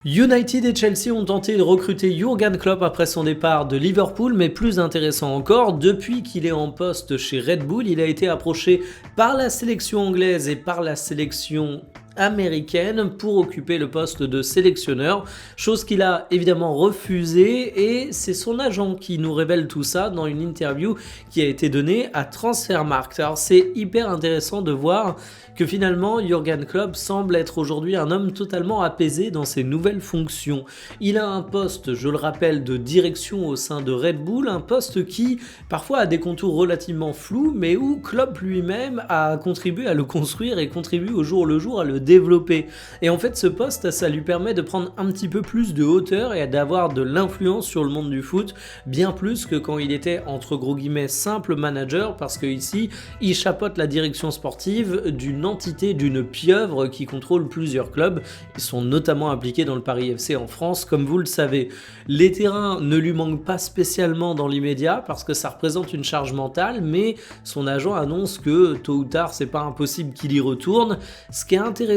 United et Chelsea ont tenté de recruter Jürgen Klopp après son départ de Liverpool, mais plus intéressant encore, depuis qu'il est en poste chez Red Bull, il a été approché par la sélection anglaise et par la sélection américaine pour occuper le poste de sélectionneur, chose qu'il a évidemment refusé, et c'est son agent qui nous révèle tout ça dans une interview qui a été donnée à Transfermarkt. Alors c'est hyper intéressant de voir que finalement Jürgen Klopp semble être aujourd'hui un homme totalement apaisé dans ses nouvelles fonctions. Il a un poste, je le rappelle, de direction au sein de Red Bull, un poste qui parfois a des contours relativement flous, mais où Klopp lui-même a contribué à le construire et contribue au jour le jour à le développer. Et en fait, ce poste, ça lui permet de prendre un petit peu plus de hauteur et d'avoir de l'influence sur le monde du foot, bien plus que quand il était entre gros guillemets simple manager, parce que ici, il chapeaute la direction sportive d'une entité, d'une pieuvre qui contrôle plusieurs clubs. Ils sont notamment impliqués dans le Paris FC en France, comme vous le savez. Les terrains ne lui manquent pas spécialement dans l'immédiat parce que ça représente une charge mentale, mais son agent annonce que tôt ou tard, c'est pas impossible qu'il y retourne. Ce qui est intéressant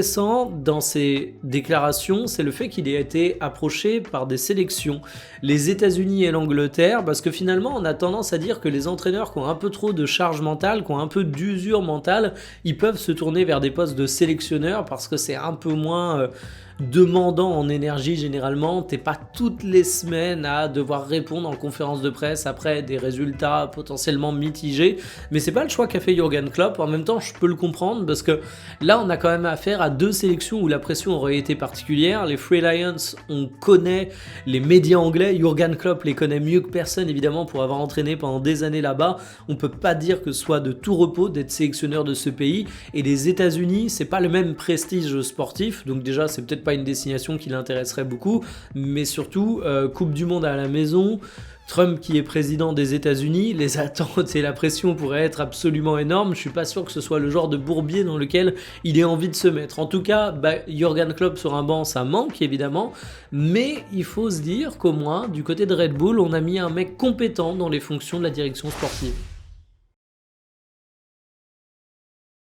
dans ces déclarations, c'est le fait qu'il ait été approché par des sélections, les États-Unis et l'Angleterre, parce que finalement, on a tendance à dire que les entraîneurs qui ont un peu trop de charge mentale, qui ont un peu d'usure mentale, ils peuvent se tourner vers des postes de sélectionneurs parce que c'est un peu moins demandant en énergie généralement. T'es pas toutes les semaines à devoir répondre en conférence de presse après des résultats potentiellement mitigés, mais c'est pas le choix qu'a fait Jürgen Klopp. En même temps, je peux le comprendre parce que là, on a quand même affaire à deux sélections où la pression aurait été particulière. Les Free Lions, on connaît les médias anglais, Jürgen Klopp les connaît mieux que personne évidemment pour avoir entraîné pendant des années là-bas. On peut pas dire que ce soit de tout repos d'être sélectionneur de ce pays. Et les États-Unis, c'est pas le même prestige sportif, donc déjà c'est peut-être pas une destination qui l'intéresserait beaucoup, mais surtout Coupe du Monde à la maison, Trump qui est président des États-Unis, les attentes et la pression pourraient être absolument énormes. Je suis pas sûr que ce soit le genre de bourbier dans lequel il ait envie de se mettre. En tout cas, Jürgen Klopp sur un banc, ça manque évidemment, mais il faut se dire qu'au moins du côté de Red Bull, on a mis un mec compétent dans les fonctions de la direction sportive.